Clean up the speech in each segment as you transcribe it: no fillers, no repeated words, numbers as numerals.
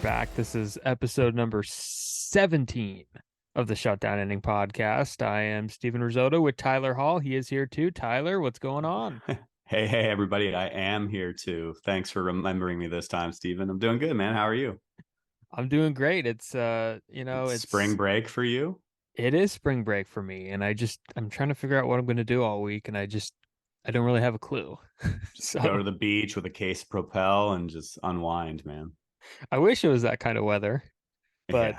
back. This is episode number 17 of the Shutdown Inning Podcast. I am Stephen Rissotto with Tylor Hall. He is here too. Tyler, what's going on? Hey, everybody. I am here too. Thanks for remembering me this time, Stephen. I'm doing good, man. How are you? I'm doing great. It's It's spring break for you? it is spring break for me, and I'm trying to figure out what I'm going to do all week, and I don't really have a clue. Just go So to the beach with a case of Propel and just unwind, man. I wish it was that kind of weather, but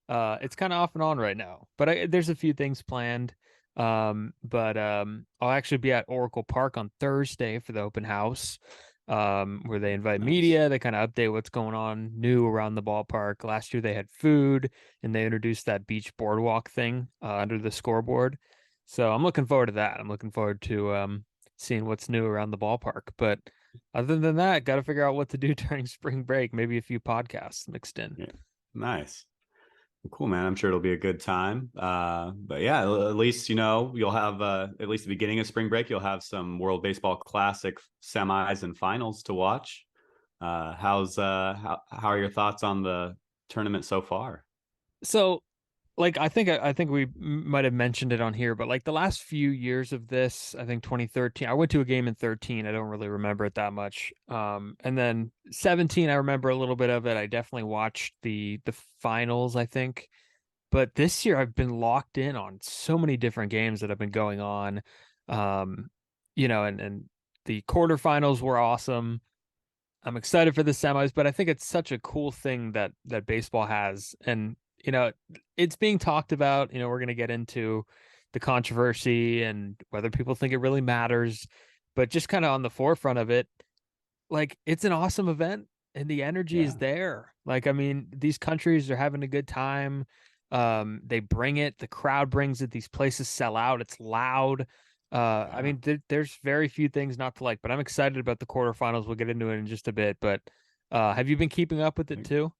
Yeah, it's kind of off and on right now. But there's a few things planned. But I'll actually be at Oracle Park on Thursday for the open house, where they invite nice. media. They kind of update what's going on new around the ballpark. Last year they had food and they introduced that beach boardwalk thing under the scoreboard. So I'm looking forward to that. I'm looking forward to seeing what's new around the ballpark. But other than that, got to figure out what to do during spring break. Maybe a few podcasts mixed in. Yeah, nice. Well, cool, man. I'm sure it'll be a good time. But yeah, at least you'll have at least the beginning of spring break. You'll have some World Baseball Classic semis and finals to watch. How are your thoughts on the tournament so far? So like I think we might have mentioned it on here, but like the last few years of this, I think 2013, I went to a game in 13. I don't really remember it that much. And then 17, I remember a little bit of it. I definitely watched the finals, I think. But this year I've been locked in on so many different games that have been going on. Um, and the quarterfinals were awesome. I'm excited for the semis, but I think it's such a cool thing that baseball has. And you know, it's being talked about. We're going to get into the controversy and whether people think it really matters, but just kind of on the forefront of it, like it's an awesome event and the energy is Yeah. there. Like, I mean, these countries are having a good time. They bring it, the crowd brings it, these places sell out, it's loud. I Yeah. mean, there's very few things not to like, but I'm excited about the quarterfinals. We'll get into it in just a bit, but have you been keeping up with it too?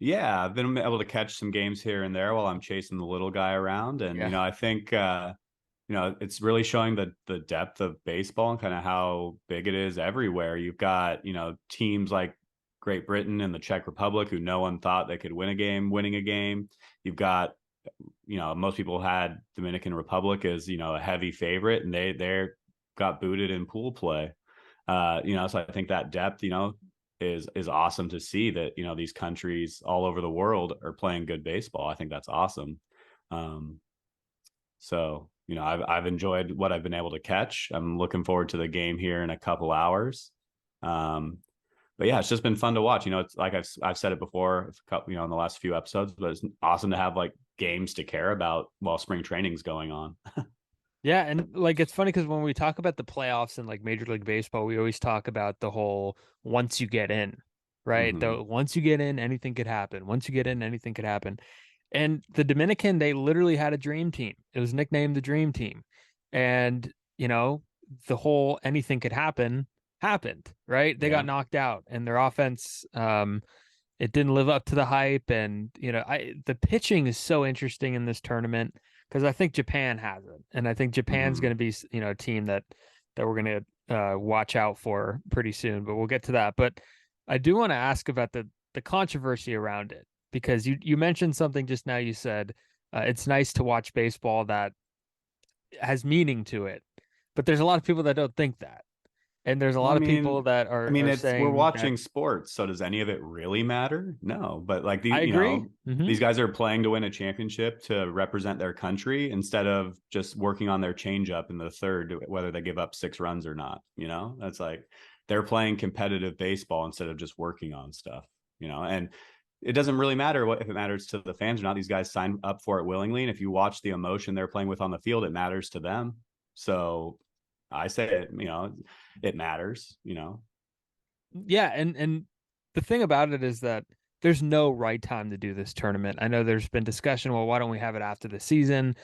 Yeah, I've been able to catch some games here and there while I'm chasing the little guy around. And, Yeah. I think, it's really showing the depth of baseball and kind of how big it is everywhere. You've got, teams like Great Britain and the Czech Republic who no one thought they could winning a game. You've got, most people had Dominican Republic as, a heavy favorite, and they're got booted in pool play. So I think that depth, is awesome to see that, these countries all over the world are playing good baseball. I think that's awesome. Um, so, I've enjoyed what I've been able to catch. I'm looking forward to the game here in a couple hours. Um, but yeah, it's just been fun to watch. It's like I've said it before, in the last few episodes, but it's awesome to have like games to care about while spring training's going on. Yeah, and like it's funny because when we talk about the playoffs and like Major League Baseball, we always talk about the whole once you get in, right? Mm-hmm. The once you get in, anything could happen. Once you get in, anything could happen. And the Dominican, they literally had a dream team. It was nicknamed the Dream Team. And, the whole anything could happen happened, right? They got Yeah. knocked out and their offense it didn't live up to the hype. And the pitching is so interesting in this tournament because I think Japan has it, and I think Japan's Mm-hmm. going to be a team that we're going to watch out for pretty soon. But we'll get to that. But I do want to ask about the controversy around it because you mentioned something just now. You said it's nice to watch baseball that has meaning to it, but there's a lot of people that don't think that, and there's a Well, lot of people that I mean, are it's we're saying that watching sports, so does any of it really matter? No, but like I agree. Hmm. these guys are playing to win a championship to represent their country instead of just working on their changeup in the third, whether they give up 6 runs or not. That's like they're playing competitive baseball instead of just working on stuff. And it doesn't really matter if it matters to the fans or not. These guys sign up for it willingly, and if you watch the emotion they're playing with on the field, it matters to them. So I say it matters. Yeah, and the thing about it is that there's no right time to do this tournament. I know there's been discussion, well, why don't we have it after the season?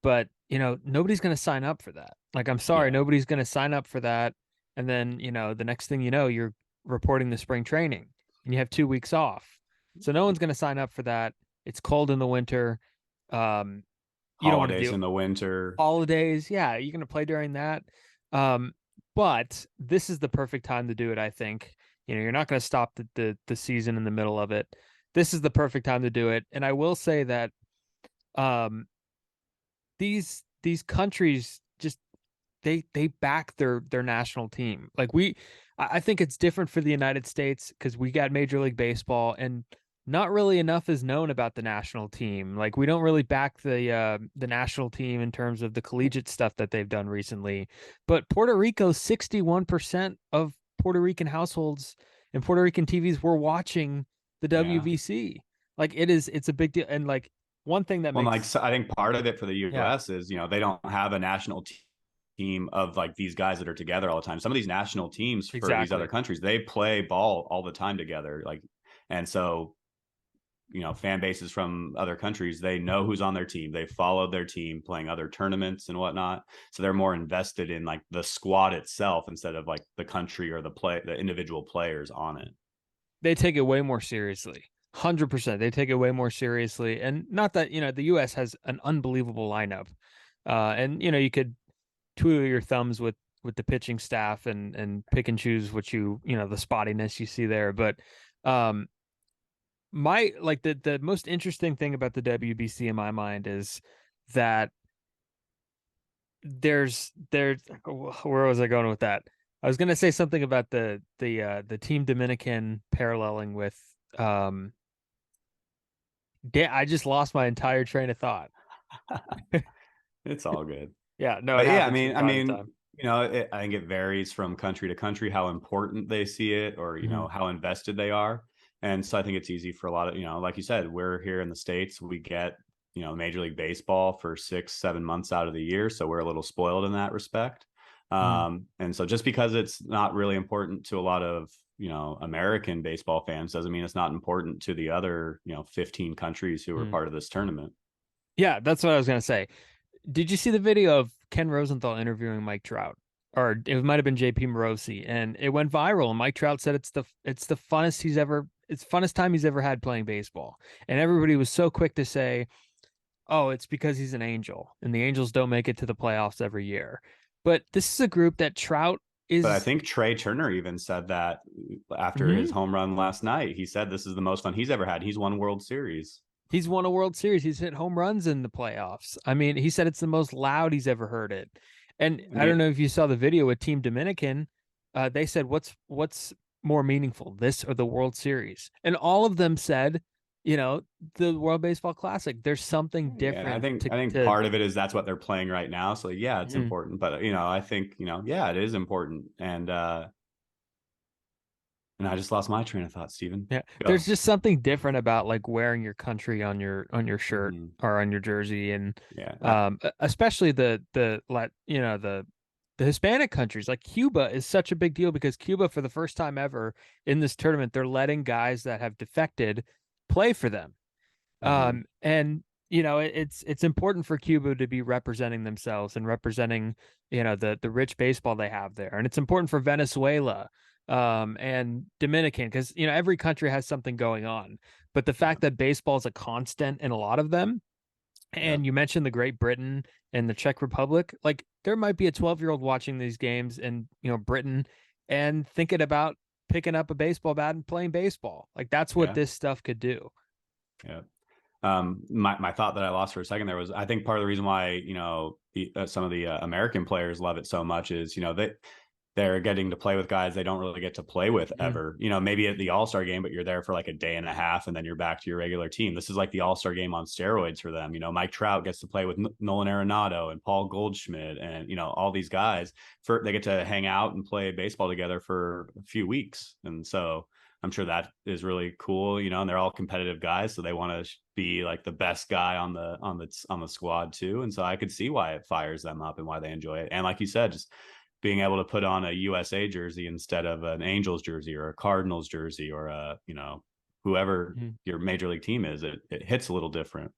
But, nobody's going to sign up for that. Like, I'm sorry, Yeah. nobody's going to sign up for that. And then, the next thing you know, you're reporting the spring training and you have 2 weeks off. So no one's going to sign up for that. It's cold in the winter. Um, you don't want to Holidays do in the winter. holidays. Yeah, you're going to play during that. Um, but this is the perfect time to do it, I think. You're not going to stop the season in the middle of it. this is the perfect time to do it. And I will say that um, these countries just they back their national team. Like I think it's different for the United States because we got Major League Baseball and not really enough is known about the national team. Like we don't really back the national team in terms of the collegiate stuff that they've done recently. But Puerto Rico, 61% of Puerto Rican households and Puerto Rican TVs were watching the Yeah. WBC. Like it's a big deal. And like one thing that Well, makes like so I think part of it for the yeah, U.S. is they don't have a national team of like these guys that are together all the time. Some of these national teams for these other exactly. countries, they play ball all the time together. Like, and so fan bases from other countries, they know who's on their team. They followed their team playing other tournaments and whatnot. So they're more invested in like the squad itself instead of like the country or the individual players on it. They take it way more seriously. 100%. They take it way more seriously. And not that, the US has an unbelievable lineup. And you could twiddle your thumbs with the pitching staff and pick and choose what the spottiness you see there, but um my like the most interesting thing about the WBC in my mind is that there's where was I going with that? I was going to say something about the Team Dominican paralleling with um I just lost my entire train of thought. It's all good. Yeah, no, it But yeah, I happens mean, from I time to mean, time. I think it varies from country to country how important they see it, or Hmm. how invested they are. And so I think it's easy for a lot of like you said, we're here in the States, we get Major League Baseball for 6-7 months out of the year, so we're a little spoiled in that respect. Hmm. And so just because it's not really important to a lot of American baseball fans doesn't mean it's not important to the other 15 countries who are Hmm. part of this tournament. Yeah, that's what I was going to say. Did you see the video of Ken Rosenthal interviewing Mike Trout? Or it might have been JP Morosi, and it went viral. And Mike Trout said it's the funnest time he's ever had playing baseball. And everybody was so quick to say, "Oh, it's because he's an Angel, and the Angels don't make it to the playoffs every year." But this is a group that Trout But I is. think Trey Turner even said that after his Mhm. home run last night. He said this is the most fun he's ever had. He's won World Series. He's won a World Series. He's hit home runs in the playoffs. I mean, he said it's the most loud he's ever heard it. And I I don't mean, know if you saw the video with Team Dominican. They said, "What's more meaningful, this or the World Series?" And all of them said, the World Baseball Classic. There's something yeah, I different think to I think to. part of it is that's what they're playing right now. So yeah, it's Mhm. important. But I think yeah, it is important. And I just lost my train of thought, Steven. Yeah, there's Go. just something different about like wearing your country on your shirt Hmm. or on your jersey, and Yeah, especially the Hispanic countries. Like Cuba is such a big deal because Cuba, for the first time ever in this tournament, they're letting guys that have defected play for them. hmm And it's important for Cuba to be representing themselves and representing the rich baseball they have there, and it's important for Venezuela and Dominican because every country has something going on. But the yeah, fact that baseball is a constant in a lot of them, yeah. and you mentioned the Great Britain and the Czech Republic, like there might be a 12-year-old watching these games in Britain and thinking about picking up a baseball bat and playing baseball. Like that's what Yeah. this stuff could do. Yeah. My thought that I lost for a second there was I think part of the reason why some of the American players love it so much is they're getting to play with guys they don't really get to play with Mhm. ever. Maybe at the All-Star game, but you're there for like a day and a half and then you're back to your regular team. This is like the All-Star game on steroids for them. Mike Trout gets to play with Nolan Arenado and Paul Goldschmidt and all these guys. They get to hang out and play baseball together for a few weeks, and so I'm sure that is really cool, and they're all competitive guys, so they want to be like the best guy on the squad too. And so I could see why it fires them up and why they enjoy it. And like you said, just being able to put on a USA jersey instead of an Angels jersey or a Cardinals jersey or whoever Mhm. your major league team is, it hits a little different.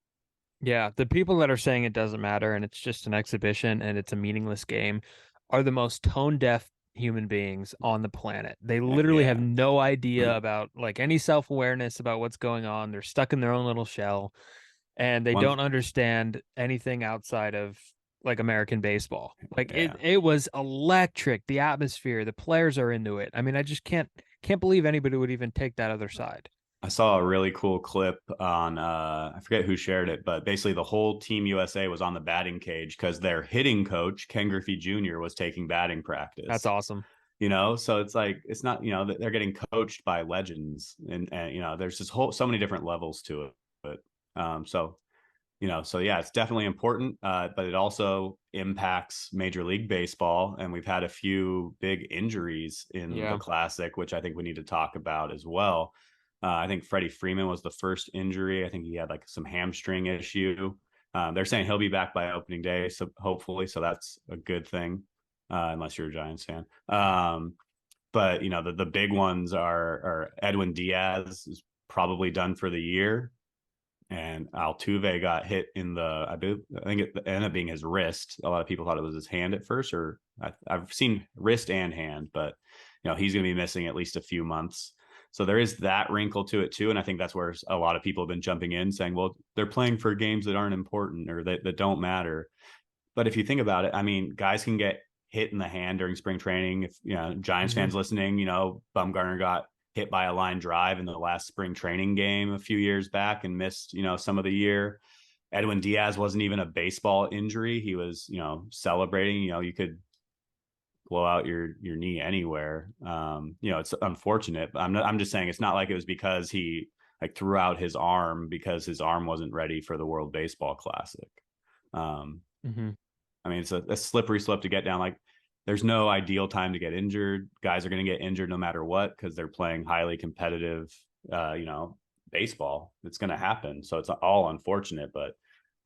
Yeah, the people that are saying it doesn't matter and it's just an exhibition and it's a meaningless game are the most tone deaf human beings on the planet. They literally have Yeah. no idea about like any self-awareness about what's going on. They're stuck in their own little shell and they One. don't understand anything outside of like American baseball. Like it Yeah. it was electric, the atmosphere, the players are into it. I mean, I just can't believe anybody would even take that other side. I saw a really cool clip on I forget who shared it, but basically the whole Team USA was on the batting cage because their hitting coach, Ken Griffey Jr., was taking batting That's practice. awesome. So it's like it's not, they're getting coached by legends, and there's this whole so many different levels to it. But so so yeah, it's definitely important, but it also impacts Major League Baseball, and we've had a few big injuries in the Yeah. Classic, which I think we need to talk about as well. I think Freddie Freeman was the first injury. I think he had like some hamstring issue. They're saying he'll be back by opening day, so hopefully, so that's a good thing, unless you're a Giants fan. But the big ones are Edwin Diaz is probably done for the year, and Altuve got hit in I think it ended up being his wrist. A lot of people thought it was his hand at first, or I've seen wrist and hand, but he's going to be missing at least a few months. So there is that wrinkle to it too, and I think that's where a lot of people have been jumping in, saying, "Well, they're playing for games that aren't important or that don't matter." But if you think about it, I mean, guys can get hit in the hand during spring training. If Giants Hmm. fans listening, Bumgarner got hit by a line drive in the last spring training game a few years back and missed some of the year. Edwin Diaz wasn't even a baseball injury. He was celebrating. You could blow out your knee anywhere. It's unfortunate. But I'm just saying it's not like it was because he like threw out his arm because his arm wasn't ready for the World Baseball Classic. Um, Hmm. I mean, it's a slippery slope to get down. Like, there's no ideal time to get injured. Guys are going to get injured no matter what because they're playing highly competitive, baseball. It's going to happen. So it's all unfortunate. But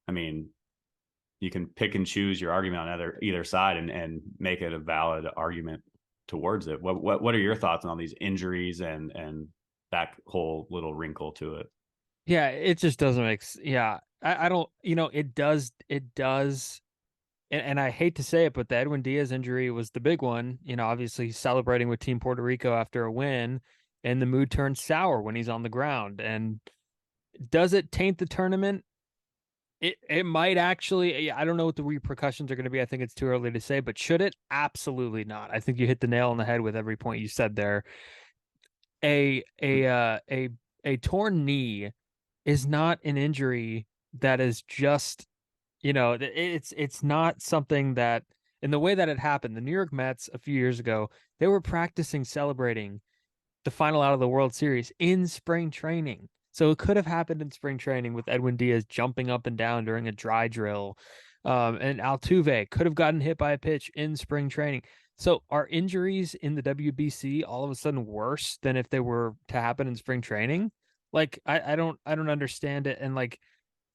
I mean, you can pick and choose your argument on either side and make it a valid argument towards it. What are your thoughts on all these injuries and that whole little wrinkle to it? Yeah, it just doesn't yeah. I don't, it does. And I hate to say it, but the Edwin Diaz injury was the big one. Obviously he's celebrating with Team Puerto Rico after a win, and the mood turns sour when he's on the ground. And does it taint the tournament? It might actually. I don't know what the repercussions are going to be. I think it's too early to say, but should it? Absolutely not. I think you hit the nail on the head with every point you said there. A a uh, a a torn knee is not an injury that is just, it's not something that, in the way that it happened, the New York Mets a few years ago, they were practicing celebrating the final out of the World Series in spring training. So it could have happened in spring training with Edwin Diaz jumping up and down during a dry drill. And Altuve could have gotten hit by a pitch in spring training. So are injuries in the WBC all of a sudden worse than if they were to happen in spring training? Like I don't understand it. And like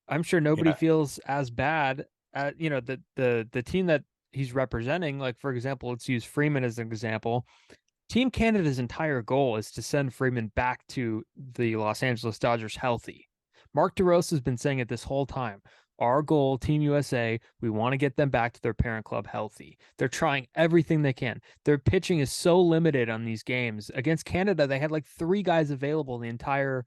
I'm sure nobody Yeah, feels as bad at, the team that he's representing. Like, for example, let's use Freeman as an example. Team Canada's entire goal is to send Freeman back to the Los Angeles Dodgers healthy. Mark DeRosa has been saying it this whole time. Our goal, Team USA, we want to get them back to their parent club healthy. They're trying everything they can. Their pitching is so limited on these games. Against Canada, they had like three guys available the entire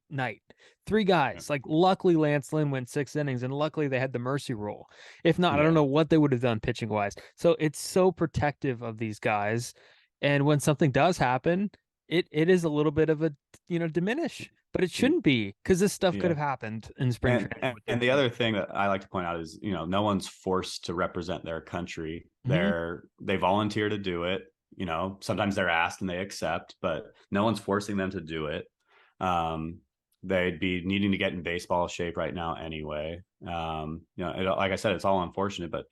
night. Three yeah, guys. Like, luckily Lance Lynn went 6 innings, and luckily they had the mercy rule. If not, I don't yeah. know what they would have done pitching wise. So it's so protective of these guys. And when something does happen, it is a little bit of a, diminish. But it shouldn't be, because this stuff could Yeah. have happened in spring And, training and with and the the other thing that I like to point out is, no one's forced to represent their country. Mhm. They volunteer to do it. Sometimes they're asked and they accept, but no one's forcing them to do it. Um, they'd be needing to get in baseball shape right now anyway. Like I said, it's all unfortunate, but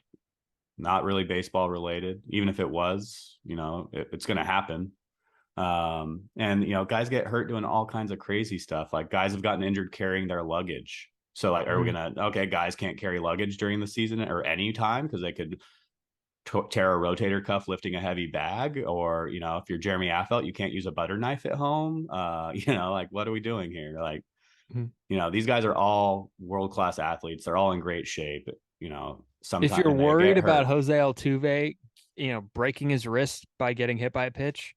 not really baseball related. Even if it was, it's going to happen. And guys get hurt doing all kinds of crazy stuff. Like, guys have gotten injured carrying their luggage. So like, are we Mhm. gonna, okay, guys can't carry luggage during the season or any time because they could tear a rotator cuff lifting a heavy bag? Or if you're Jeremy Affeldt, you can't use a butter knife at home. Like, what are we doing here? Like, Mhm. these guys are all world class athletes. They're all in great shape. If Sometimes, you're and they worried get about hurt. Jose Altuve, breaking his wrist by getting hit by a pitch,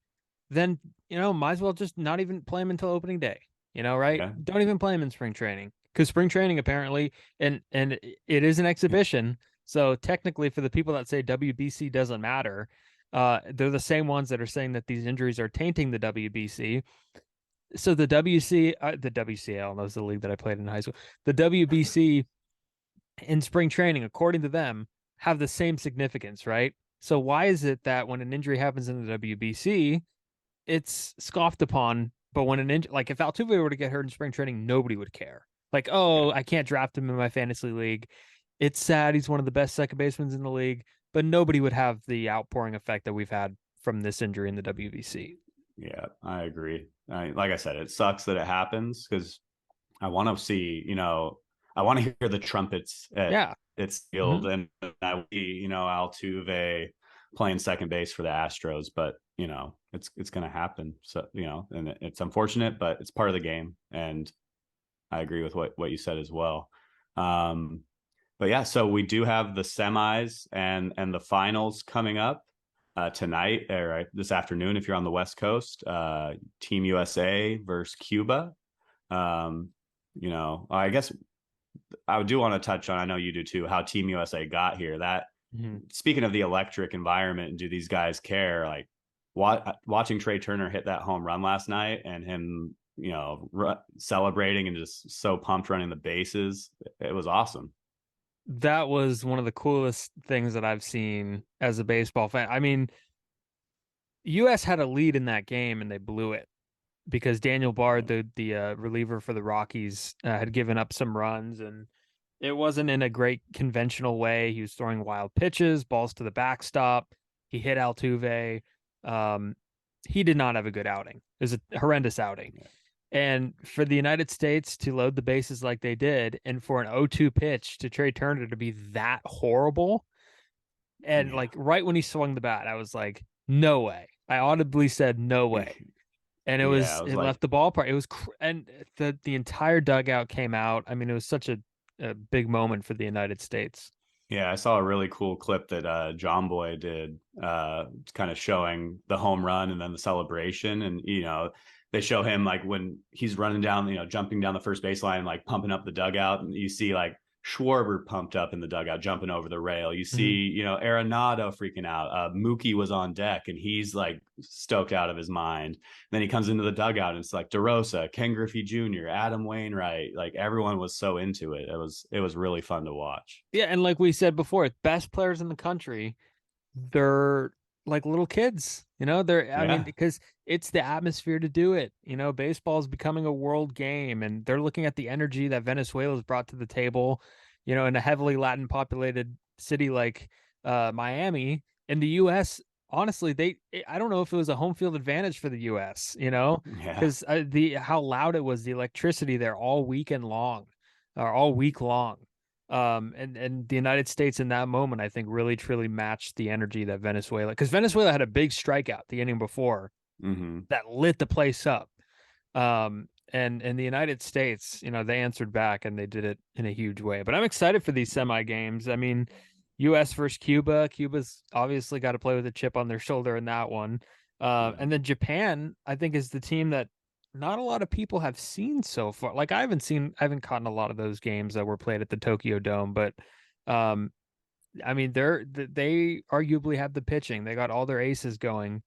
then, might as well just not even play him until opening day. Right? Yeah, Don't even play him in spring training, because spring training apparently, and it is an exhibition. So technically, for the people that say WBC doesn't matter, they're the same ones that are saying that these injuries are tainting the WBC. So the WCL was the league that I played in high school. The WBC in spring training, according to them, have the same significance, right? So why is it that when an injury happens in the WBC, it's scoffed upon, but when an injury, like if Altuve were to get hurt in spring training, nobody would care. Like, oh, Yeah. I can't draft him in my fantasy league. It's sad. He's one of the best second basemen in the league, but nobody would have the outpouring effect that we've had from this injury in the WBC. Yeah, I agree. Like I said, it sucks that it happens because I want to see, I want to hear the trumpets at Yeah. its Mm-hmm. field, and I see, Altuve playing second base for the Astros, but it's going to happen. So, and it's unfortunate, but it's part of the game, and I agree with what you said as well. Um, but yeah, so we do have the semis and the finals coming up tonight or this afternoon if you're on the West Coast. Team USA versus Cuba. Um, I guess I do want to touch on, I know you do too, how Team USA got here. That Mm-hmm. speaking of the electric environment and do these guys care? Like watching Trey Turner hit that home run last night and him, celebrating and just so pumped running the bases. It was awesome. That was one of the coolest things that I've seen as a baseball fan. I mean, US had a lead in that game and they blew it because Daniel Bard, the reliever for the Rockies, had given up some runs, and it wasn't in a great conventional way. He was throwing wild pitches, balls to the backstop. He hit Altuve. Um, he did not have a good outing. It was a horrendous outing. Yeah. And for the United States to load the bases like they did, and for an 0-2 pitch to Trey Turner to be that horrible, and Yeah. like right when he swung the bat, I was like, no way. I audibly said no way, and Yeah. It was it like, left the ballpark. It was and the entire dugout came out. I mean, it was such a big moment for the United States. yeah, I saw a really cool clip that John Boy did, kind of showing the home run and then the celebration. And, they show him like when he's running down, jumping down the first baseline, like pumping up the dugout. And you see like Schwarber pumped up in the dugout, jumping over the rail. You Mm-hmm. see, Arenado freaking out. Mookie was on deck and he's like stoked out of his mind. Then he comes into the dugout and it's like DeRosa, Ken Griffey Jr., Adam Wainwright. Like everyone was so into it. It was really fun to watch. Yeah, and like we said before, best players in the country, they're like little kids, I mean, Yeah. because it's the atmosphere to do it. Baseball is becoming a world game, and they're looking at the energy that Venezuela's brought to the table, in a heavily Latin populated city like Miami. In the US, honestly, I don't know if it was a home field advantage for the US, Yeah. because the how loud it was, the electricity there all weekend long, or all week long. And the United States in that moment, I think, really truly matched the energy that Venezuela, because Venezuela had a big strikeout the inning before Hmm. that lit the place up. And the United States, they answered back and they did it in a huge way. But I'm excited for these semi games. I mean, US versus Cuba. Cuba's obviously got to play with a chip on their shoulder in that one. Yeah. And then Japan, I think, is the team that not a lot of people have seen so far. Like I haven't caught in a lot of those games that were played at the Tokyo Dome, but um, I mean, they arguably have the pitching. They got all their aces going.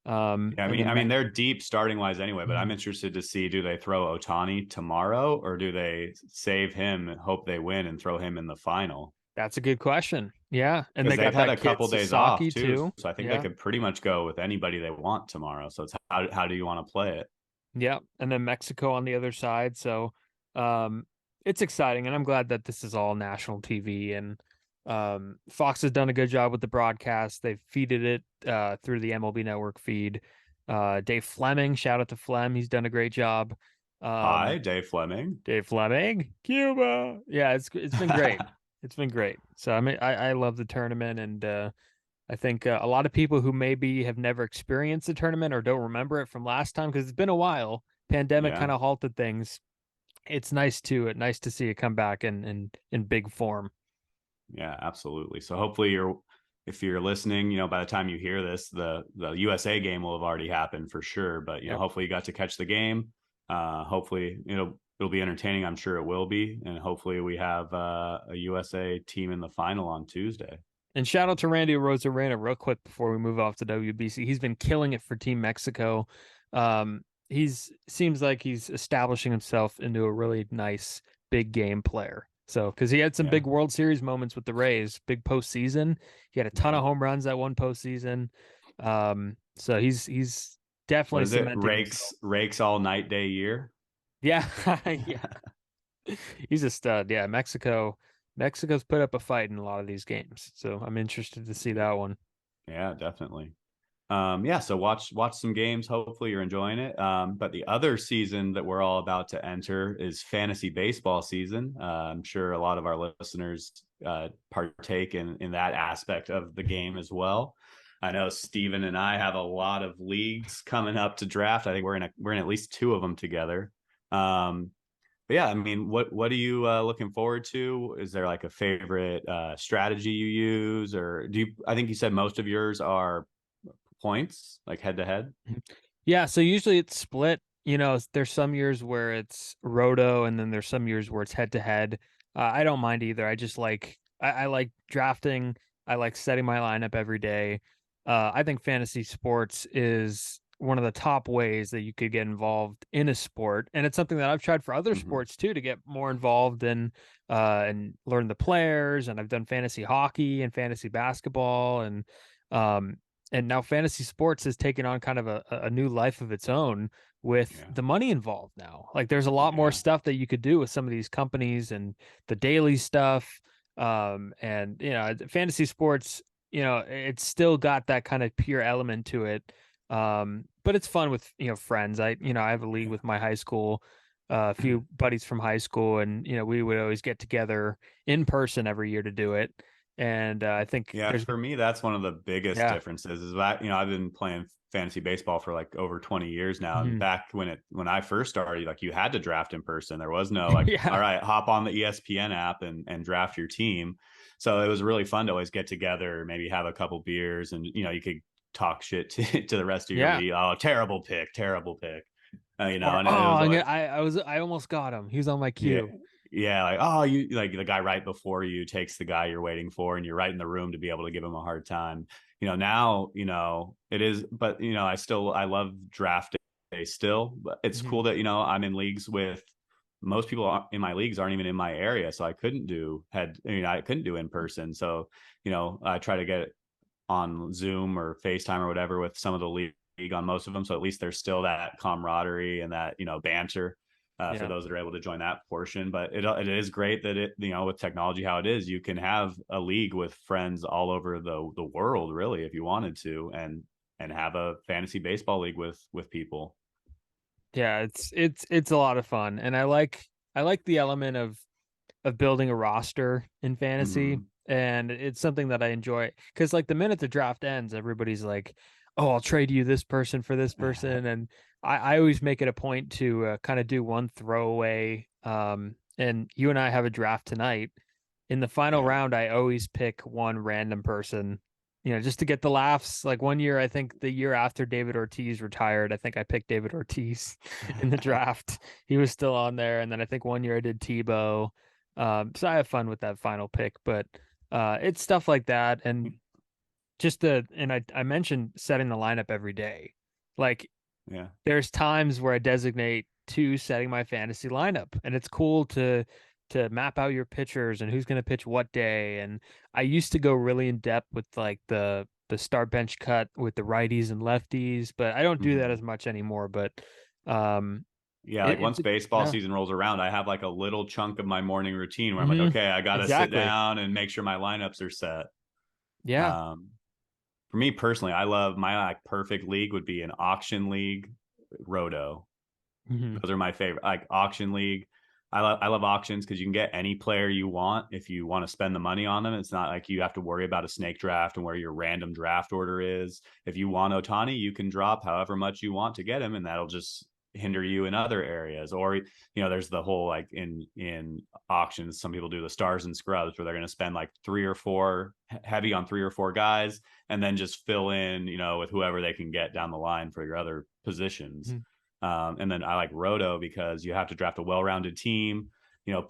Yeah, I And mean, then I mean, they're deep starting wise anyway, but I'm Mhm. interested to see, do they throw Otani tomorrow or do they save him and hope they win and throw him in the final? That's a good question. Yeah, and Because they they've got had that a kid couple days off Sasaki too, too. so I think they Yeah, could pretty much go with anybody they want tomorrow. So it's how do you want to play it? yeah, and then Mexico on the other side. So, um, it's exciting, and I'm glad that this is all national TV. And Fox has done a good job with the broadcast. They've feeded it through the MLB Network feed. Dave Fleming, shout out to Flem, he's done a great job. Hi, Um, Dave Fleming. Dave Fleming, Cuba. Yeah, it's been great. It's been great. So I mean, I love the tournament, and I think a lot of people who maybe have never experienced the tournament or don't remember it from last time because it's been a while. Pandemic Yeah. kind of halted things. It's nice to see it come back in big form. Yeah, absolutely. So hopefully if you're listening, by the time you hear this, the USA game will have already happened for sure. But Yep. hopefully you got to catch the game. Hopefully it'll be entertaining. I'm sure it will be, and hopefully we have a USA team in the final on Tuesday. And shout out to Randy Rosarena real quick before we move off to WBC. He's been killing it for Team Mexico. he's seems like he's establishing himself into a really nice big game player. So, because he had some Yeah. big World Series moments with the Rays, big postseason. He had a ton Yeah. of home runs that one postseason. So he's What definitely is it? cementing himself. Rakes all night, day, year. Yeah, yeah, he's a stud. Yeah, Mexico's put up a fight in a lot of these games. So I'm interested to see that one. Yeah, definitely. Yeah, so watch some games. Hopefully you're enjoying it. But the other season that we're all about to enter is fantasy baseball season. I'm sure a lot of our listeners partake in that aspect of the game as well. I know Steven and I have a lot of leagues coming up to draft. I think we're in at least two of them together. Um, but yeah, I mean, what are you looking forward to? Is there like a favorite strategy you use, or do you? I think you said most of yours are points, like head to head. Yeah, so usually it's split. There's some years where it's roto, and then there's some years where it's head to head. I don't mind either. I just like I like drafting. I like setting my lineup every day. I think fantasy sports is one of the top ways that you could get involved in a sport, and it's something that I've tried for other Mm-hmm. sports too to get more involved in and learn the players. And I've done fantasy hockey and fantasy basketball, um, and now fantasy sports has taken on kind of a new life of its own with Yeah, the money involved now. Like there's a lot more yeah, stuff that you could do with some of these companies and the daily stuff. And fantasy sports, it's still got that kind of pure element to it. But it's fun with, friends. I have a league yeah. with my high school, a few buddies from high school, and we would always get together in person every year to do it. And I think Yeah, there's, for me, that's one of the biggest yeah. differences is that, I've been playing fantasy baseball for like over 20 years now. And Mhm. back when I first started, like you had to draft in person. There was no like, all Yeah. right, hop on the ESPN app and draft your team. So it was really fun to always get together, maybe have a couple beers and, you could talk shit to the rest of your Yeah. league. Oh, terrible pick, terrible pick. Or And it was like, I almost got him. He was on my yeah. queue. Yeah, like oh, you like the guy right before you takes the guy you're waiting for, and you're right in the room to be able to give him a hard time. Now, it is, but I love draft day still. But it's Mhm. cool that I'm in leagues with most people in my leagues aren't even in my area, so I couldn't do in person. So I try to get on Zoom or FaceTime or whatever with some of the league on most of them. So at least there's still that camaraderie and that banter for Yeah. those that are able to join that portion. But it is great that with technology how it is, you can have a league with friends all over the world really if you wanted to, and have a fantasy baseball league with people. Yeah, it's a lot of fun. And I like the element of building a roster in fantasy. Mm-hmm. And it's something that I enjoy because like the minute the draft ends, everybody's like, "Oh, I'll trade you this person for this person." And I always make it a point to kind of do one throwaway. And you and I have a draft tonight. In the final Yeah. round, I always pick one random person, just to get the laughs. Like one year, I think the year after David Ortiz retired, I think I picked David Ortiz in the draft. He was still on there. And then I think one year I did Tebow. So I have fun with that final pick, but it's stuff like that. And I mentioned setting the lineup every day. Like Yeah. there's times where I designate to setting my fantasy lineup, and it's cool to map out your pitchers and who's going to pitch what day. And I used to go really in depth with like the start bench cut with the righties and lefties, but I don't do that Mm-hmm. as much anymore. But um, Yeah, like once it's baseball yeah, season rolls around, I have like a little chunk of my morning routine where I'm like, hmm okay, I got to sit exactly, down and make sure my lineups are set. yeah, Um, for me personally, I love my like perfect league would be an auction league, roto. hmm Those are my favorite. Like auction league, I love auctions because you can get any player you want if you want to spend the money on them. It's not like you have to worry about a snake draft and where your random draft order is. If you want Otani, you can drop however much you want to get him, and that'll just hinder you in other areas. Or there's the whole like in auctions, some people do the stars and scrubs where they're going to spend like three or four heavy on 3 or 4 guys, and then just fill in with whoever they can get down the line for your other positions. hmm And then I like Roto because you have to draft a well-rounded team.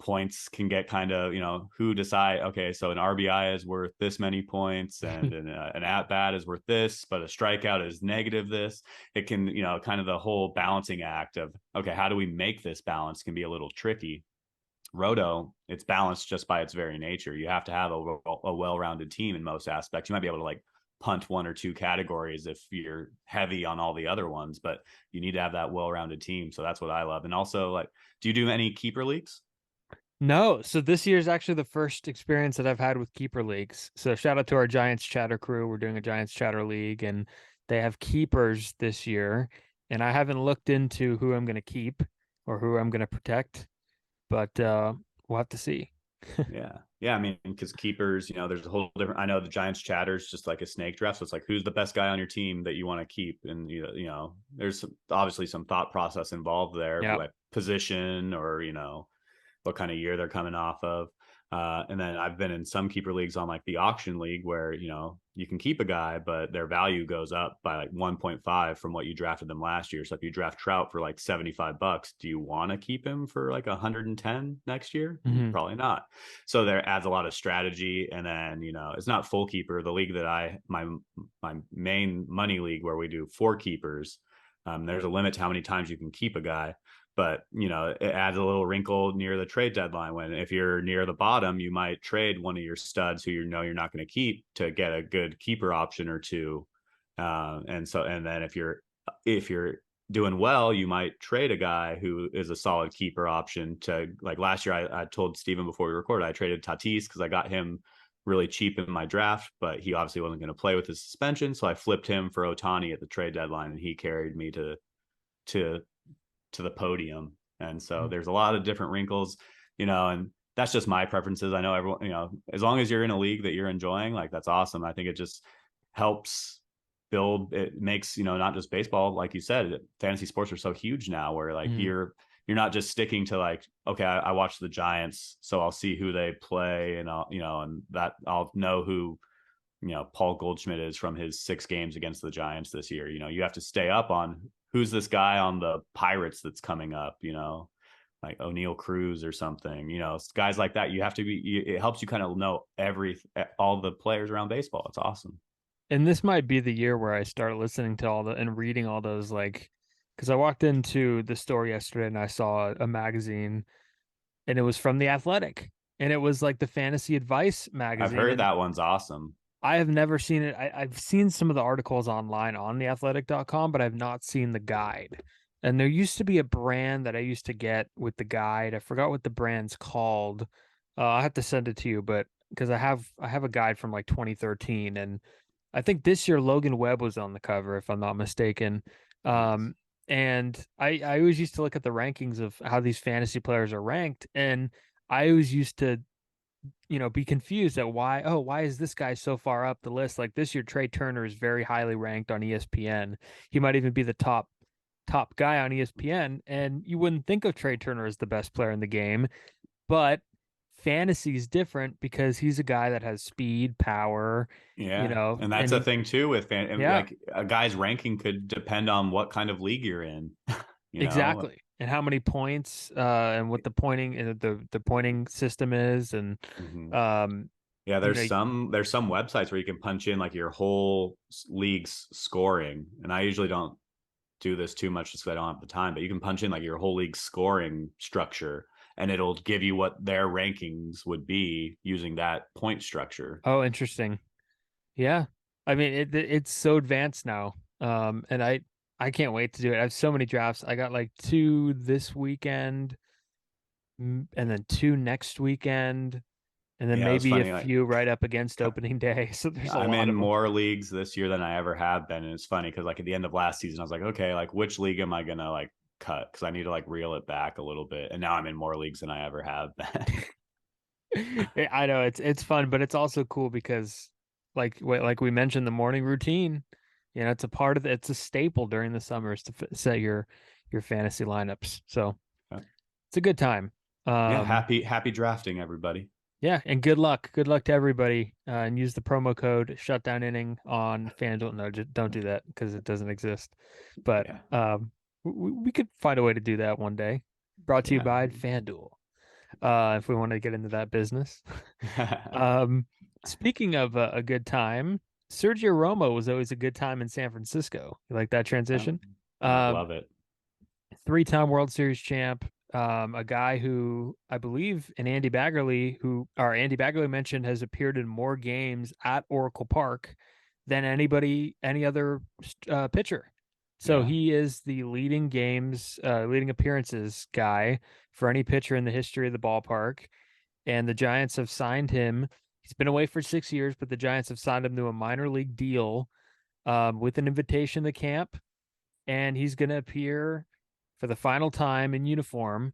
points can get kind of, who decide, okay, so an RBI is worth this many points and an at bat is worth this, but a strikeout is negative this. It can, kind of the whole balancing act of, okay, how do we make this balance can be a little tricky. Roto, it's balanced just by its very nature. You have to have a well-rounded team in most aspects. You might be able to like punt one or two categories if you're heavy on all the other ones, but you need to have that well-rounded team. So that's what I love. And also, like, do you do any keeper leagues? No, so this year is actually the first experience that I've had with keeper leagues. So shout out to our Giants chatter crew. We're doing a Giants chatter league, and they have keepers this year. And I haven't looked into who I'm going to keep or who I'm going to protect, but we'll have to see. Yeah. I mean, because keepers, there's a whole different. I know the Giants chatter is just like a snake draft. So it's like, who's the best guy on your team that you want to keep? And there's obviously some thought process involved there, Yeah. like position or what kind of year they're coming off of. And then I've been in some keeper leagues on like the auction league where, you can keep a guy, but their value goes up by like 1.5 from what you drafted them last year. So if you draft Trout for like $75, do you want to keep him for like 110 next year? Mm-hmm. Probably not. So there adds a lot of strategy. And then, it's not full keeper. The league that my main money league where we do 4 keepers, there's a limit to how many times you can keep a guy. But it adds a little wrinkle near the trade deadline when if you're near the bottom, you might trade one of your studs who you're not going to keep to get a good keeper option or two. And then if you're doing well, you might trade a guy who is a solid keeper option to, like last year. I told Steven before we recorded, I traded Tatis because I got him really cheap in my draft, but he obviously wasn't going to play with his suspension. So I flipped him for Ohtani at the trade deadline, and he carried me to the podium. And so there's a lot of different wrinkles, and that's just my preferences. I know everyone, as long as you're in a league that you're enjoying, like that's awesome. I think it just helps build, it makes, not just baseball, like you said, fantasy sports are so huge now where like Mm-hmm. you're not just sticking to like, okay, I watch the Giants, so I'll see who they play and and that I'll know who, Paul Goldschmidt is from his 6 games against the Giants this year. You have to stay up on who's this guy on the Pirates that's coming up, like O'Neill Cruz or something, guys like that. You have to be, it helps you kind of know all the players around baseball. It's awesome. And this might be the year where I start listening to and reading all those, like, because I walked into the store yesterday and I saw a magazine, and it was from The Athletic, and it was like the fantasy advice I've magazine. heard And that one's awesome. I have never seen it. I've seen some of the articles online on theathletic.com, but I've not seen the guide. And there used to be a brand that I used to get with the guide. I forgot what the brand's called. I'll have to send it to you, but because I have a guide from like 2013, and I think this year Logan Webb was on the cover, if I'm not mistaken. Nice. Um, and I always used to look at the rankings of how these fantasy players are ranked, and I always used to be confused at why is this guy so far up the list? Like this year, Trey Turner is very highly ranked on ESPN. He might even be the top guy on ESPN, and you wouldn't think of Trey Turner as the best player in the game, but fantasy is different because he's a guy that has speed, power, Yeah. And that's and a he, thing too with yeah, like a guy's ranking could depend on what kind of league you're in, you know? exactly. And how many points, and what the pointing, the pointing system is, and Mhm. um, Yeah, you know, there's some websites where you can punch in like your whole league's scoring, and I usually don't do this too much just because I don't have the time. But you can punch in like your whole league scoring structure, and it'll give you what their rankings would be using that point structure. oh, interesting. Yeah. I mean, it's so advanced now. And I can't wait to do it. I have so many drafts. I got like 2 this weekend, and then 2 next weekend, and then Yeah, it was maybe a funny. Like few right up against opening day. So there's a I'm lot in of them. more leagues this year than I ever have been, and it's funny because like at the end of last season, I was like, okay, like which league am I gonna like cut because I need to like reel it back a little bit, and now I'm in more leagues than I ever have been. I know it's fun, but it's also cool because like we mentioned, the morning routine, it's a part of it's a staple during the summers to set your fantasy lineups. So it's a good time. Yeah, Um, happy drafting, everybody. Yeah, and good luck. Good luck to everybody. And use the promo code Shutdown Inning on FanDuel. No, just don't do that because it doesn't exist. But Yeah, we could find a way to do that one day. Brought to you yeah. by FanDuel. if we want to get into that business. Um, Speaking of a good time, Sergio Romo was always a good time in San Francisco. You like that transition? Um, Love it. Three-time World Series champ, a guy who I believe and Andy Baggerly mentioned has appeared in more games at Oracle Park than any other pitcher. So Yeah. he is the leading appearances guy for any pitcher in the history of the ballpark. And the Giants have signed him. He's been away for 6 years, but the Giants have signed him to a minor league deal with an invitation to camp, and he's going to appear for the final time in uniform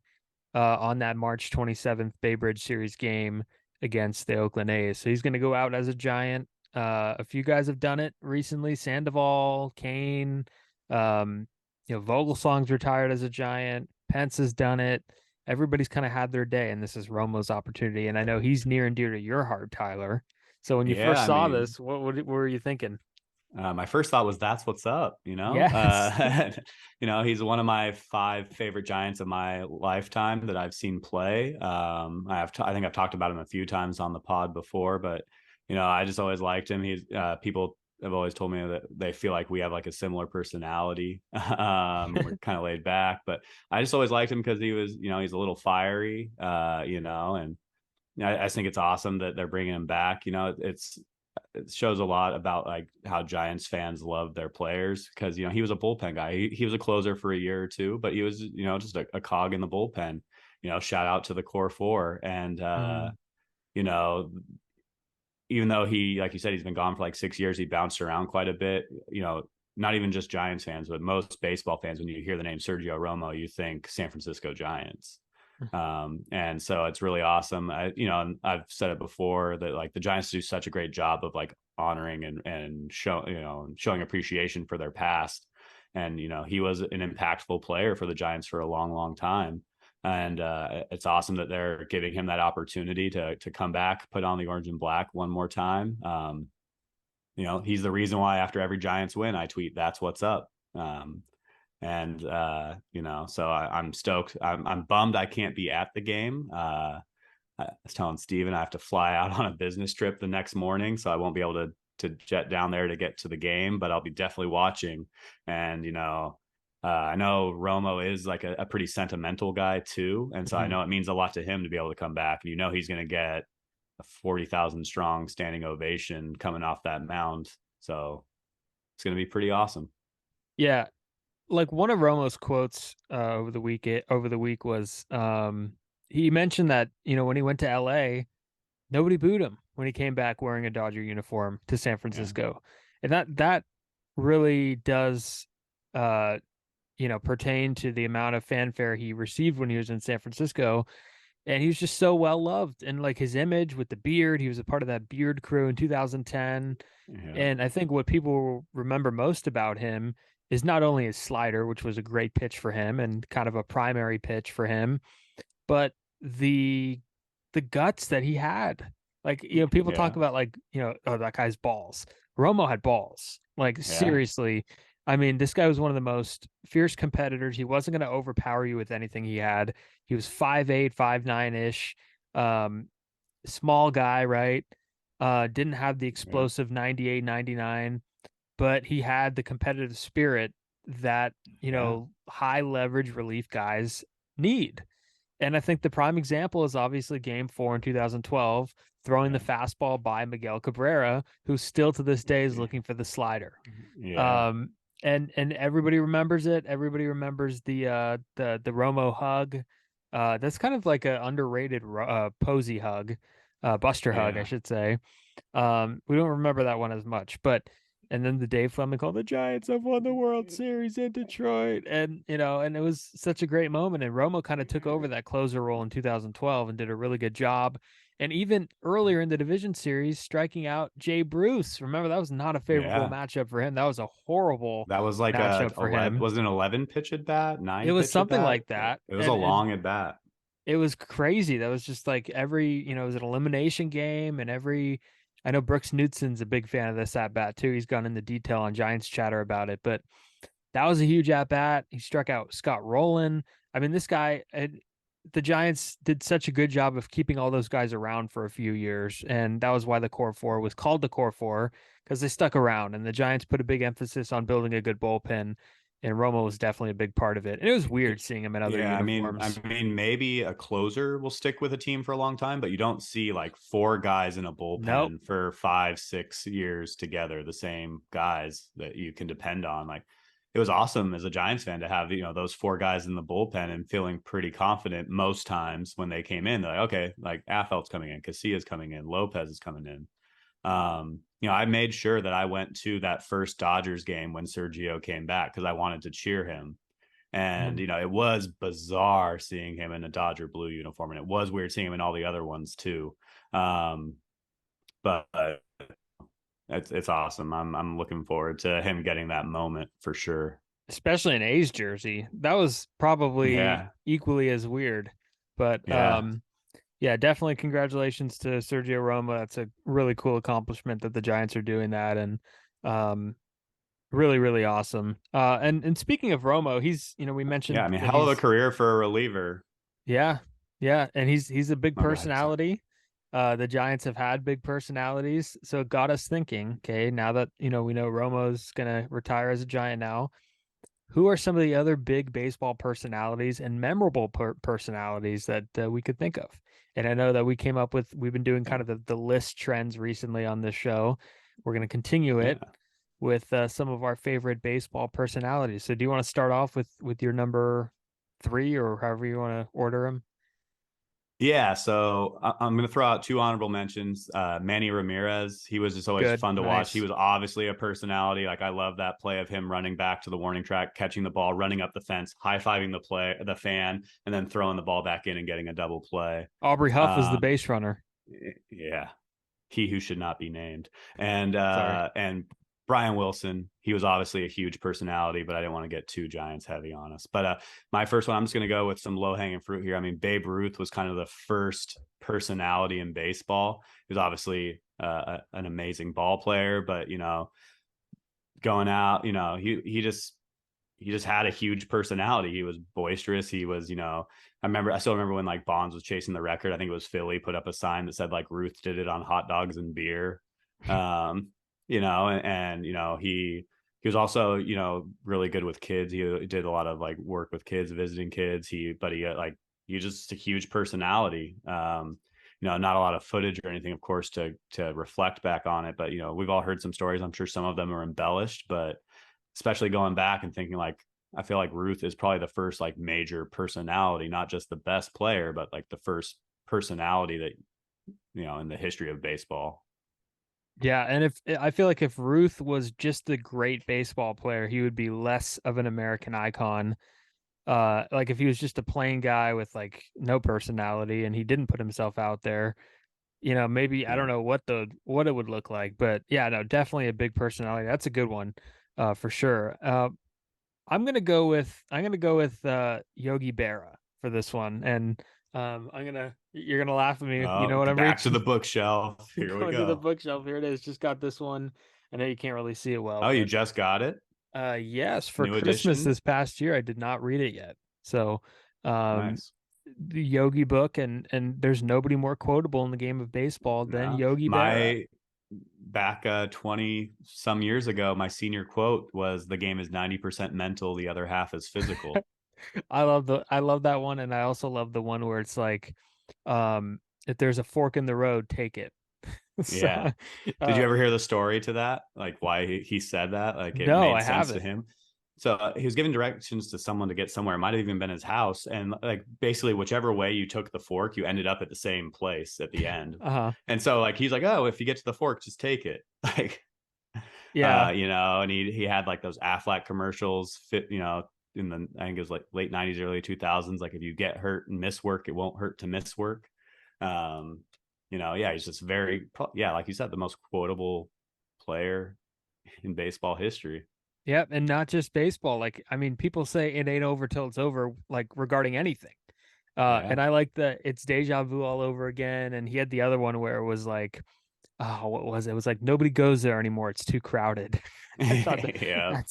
on that March 27th Bay Bridge Series game against the Oakland A's. So he's going to go out as a Giant. A few guys have done it recently. Sandoval, Kane, um, Vogelsong's retired as a Giant. Pence has done it. Everybody's kind of had their day, and this is Romo's opportunity. And I know he's near and dear to your heart, Tyler. So when you Yeah. first I saw mean, this, what were you thinking? my first thought was that's what's up, Yes. He's one of my five favorite Giants of my lifetime that I've seen play. I think I've talked about him a few times on the pod before, but I just always liked him. He's people have always told me that they feel like we have like a similar personality. We're kind of laid back, but I just always liked him because he was, he's a little fiery, and I think it's awesome that they're bringing him back. It shows a lot about like how Giants fans love their players because he was a bullpen guy. He was a closer for a year or two, but he was just a cog in the bullpen. Shout out to the core four, and Mhm. you know even though he, like you said, he's been gone for like 6 years, he bounced around quite a bit. Not even just Giants fans, but most baseball fans, when you hear the name Sergio Romo, you think San Francisco Giants. And so it's really awesome. And I've said it before that like the Giants do such a great job of like honoring and showing appreciation for their past. And he was an impactful player for the Giants for a long, long time. And it's awesome that they're giving him that opportunity to come back, put on the orange and black one more time. He's the reason why after every Giants win, I tweet, "That's what's up." And so I'm stoked. I'm bummed I can't be at the game. I was telling Steven I have to fly out on a business trip the next morning, so I won't be able to jet down there to get to the game, but I'll be definitely watching. And I know Romo is like a pretty sentimental guy too, and so I Mhm. know it means a lot to him to be able to come back. And he's going to get a 40,000 strong standing ovation coming off that mound, so it's going to be pretty awesome. Yeah, like one of Romo's quotes over the week was he mentioned that, when he went to LA, nobody booed him when he came back wearing a Dodger uniform to San Yeah, Francisco. And that really does uh pertain to the amount of fanfare he received when he was in San Francisco. And he was just so well loved, and like his image with the beard, he was a part of that beard crew in 2010. yeah, And I think what people remember most about him is not only his slider, which was a great pitch for him and kind of a primary pitch for him, but the the guts that he had. Like, people talk yeah, about like, oh, that guy's balls. Romo had balls. Like yeah, seriously. I mean, this guy was one of the most fierce competitors. He wasn't going to overpower you with anything he had. He was 5'8", 5'9" ish. Um, Small guy, right? Didn't have the yeah, explosive 98, 99, but he had the competitive spirit that, yeah, high leverage relief guys need. And I think the prime example is obviously game 4 in 2012, throwing the yeah, fastball by Miguel Cabrera, who still to this day is looking for the slider. yeah, Um, and everybody remembers it. Everybody remembers the Romo hug. That's kind of like an underrated Posey hug, Buster hug, I yeah, should say. We don't remember that one as much, but and then the Dave Fleming called the Giants have won the World Series in Detroit, and and it was such a great moment. And Romo kind of took over that closer role in 2012 and did a really good job. And even earlier in the division series, striking out Jay Bruce. Remember, that was not a favorable yeah. matchup for him. That was a horrible That was like a matchup for 11. him. Was it an 11 pitch at bat? It Nine was pitch at something bat? like that, It was a and long at bat. it was crazy. That was just like it was an elimination game, and I know Brooks Knutson's a big fan of this at bat too. He's gone into detail on Giants chatter about it, but that was a huge at bat. He struck out Scott Rowland. I mean, this guy, the Giants did such a good job of keeping all those guys around for a few years, and that was why the core four was called the core four, because they stuck around, and the Giants put a big emphasis on building a good bullpen, and Romo was definitely a big part of it. And it was weird seeing him in other Yeah, I uniforms. mean, maybe a closer will stick with a team for a long time, but you don't see like four guys in a Nope. bullpen for 5, 6 years together, the same guys that you can depend on. Like, it was awesome as a Giants fan to have, those four guys in the bullpen and feeling pretty confident most times when they came in. They're like, okay, like Affelt's coming in, Casillas coming in, Lopez is coming in. I made sure that I went to that first Dodgers game when Sergio came back because I wanted to cheer him. And, Mhm. it was bizarre seeing him in a Dodger blue uniform. And it was weird seeing him in all the other ones too. Um, but it's awesome. I'm looking forward to him getting that moment for sure. Especially an A's jersey. That was probably Yeah. equally as weird. But Yeah. yeah, definitely congratulations to Sergio Romo. That's a really cool accomplishment that the Giants are doing that, and um really, really awesome. And speaking of Romo, he's, we Yeah. I mentioned mean, that hell of a he's, career for a reliever. yeah, yeah, and he's a big Oh, go ahead. Sorry. personality. The Giants have had big personalities, so it got us thinking, okay, now that, we know Romo's gonna retire as a Giant now, who are some of the other big baseball personalities and memorable personalities that we could think of? And I know that we've been doing kind of the list trends recently on this show. We're going to continue it Yeah. with some of our favorite baseball personalities. So do you want to start off with your number three, or however you want to order them? Yeah, so I'm going to throw out two honorable mentions. Manny Ramirez, he was just always Good, fun to watch. He nice. was obviously a personality. Like, I love that play of him running back to the warning track, catching the ball, running up the fence, high fiving the fan, and then throwing the ball back in and getting a double play. Aubrey Huff was the Um, base runner. yeah, he who should not be named. Sorry. And Brian Wilson, he was obviously a huge personality, but I didn't want to get too Giants heavy on us. But my first one, I'm just going to go with some low hanging fruit here. I mean, Babe Ruth was kind of the first personality in baseball. He was obviously an amazing ball player, but going out, he just had a huge personality. He was boisterous. He was, I still remember when like Bonds was chasing the record. I think it was Philly put up a sign that said like Ruth did it on hot dogs and beer. Um, he was also, really good with kids. He did a lot of like work with kids, visiting kids. He just a huge personality. Not a lot of footage or anything, of course, to reflect back on it. But we've all heard some stories. I'm sure some of them are embellished, but especially going back and thinking like I feel like Ruth is probably the first like major personality, not just the best player, but like the first personality that in the history of baseball. Yeah, and if I feel like if Ruth was just a great baseball player, he would be less of an American icon. Like if he was just a plain guy with like no personality and he didn't put himself out there, maybe I don't Yeah. know what it would look like, but yeah, no, definitely a big personality. That's a good one, for sure. I'm gonna go with Yogi Berra for this one, and you're gonna laugh at me. You know what I'm Back to reaching? the bookshelf. Here we Going to the go. bookshelf. Here it is. Just got this one. I know you can't really see it well, Oh, you but just got it? yes, for New Christmas edition? this past year, I did not read it yet. So, um, Nice. the Yogi book, and there's nobody more quotable in the game of baseball than No. Yogi Berra. My back 20 some years ago, my senior quote was the game is 90% mental, the other half is physical. I love that one, and I also love the one where it's like, if there's a fork in the road, take it. So, Yeah. Did you uh, ever hear the story to that? Like why he said that? Like it no, made I sense to haven't. him. So he was giving directions to someone to get somewhere. It might have even been his house. And like basically, whichever way you took the fork, you ended up at the same place at the end. Uh-huh. And so like he's like, oh, if you get to the fork, just take it. Like, Yeah. and he had like those Aflac commercials fit, in the I think it was like late 90s, early 2000s. Like if you get hurt and miss work, it won't hurt to miss work. Um, yeah, he's just yeah, like you said, the most quotable player in baseball history. Yep, and not just baseball. Like, I mean, people say it ain't over till it's over, like regarding anything. Yeah. And I like the it's deja vu all over again. And he had the other one where it was like, oh, what was it? It was like nobody goes there anymore. It's too crowded. I thought Yeah.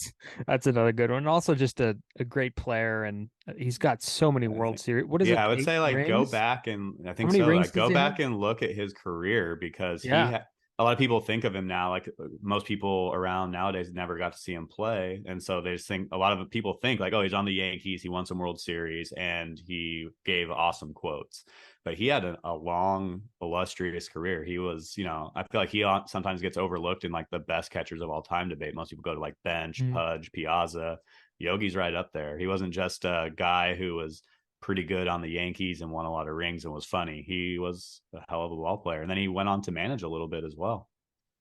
that's another good one. And also just a great player, and he's got so many I World think, Series. What is yeah, it? I would Eight say like go rings? back and I How think many so. rings Like does go he have? back and look at his career because Yeah. a lot of people think of him now, like most people around nowadays never got to see him play. And so they just think a lot of people think like, oh, he's on the Yankees, he won some World Series, and he gave awesome quotes. But he had a long, illustrious career. He was, I feel like he sometimes gets overlooked in like the best catchers of all time debate. Most people go to like Bench, Mm. Pudge, Piazza. Yogi's right up there. He wasn't just a guy who was pretty good on the Yankees and won a lot of rings and was funny. He was a hell of a ball player, and then he went on to manage a little bit as well.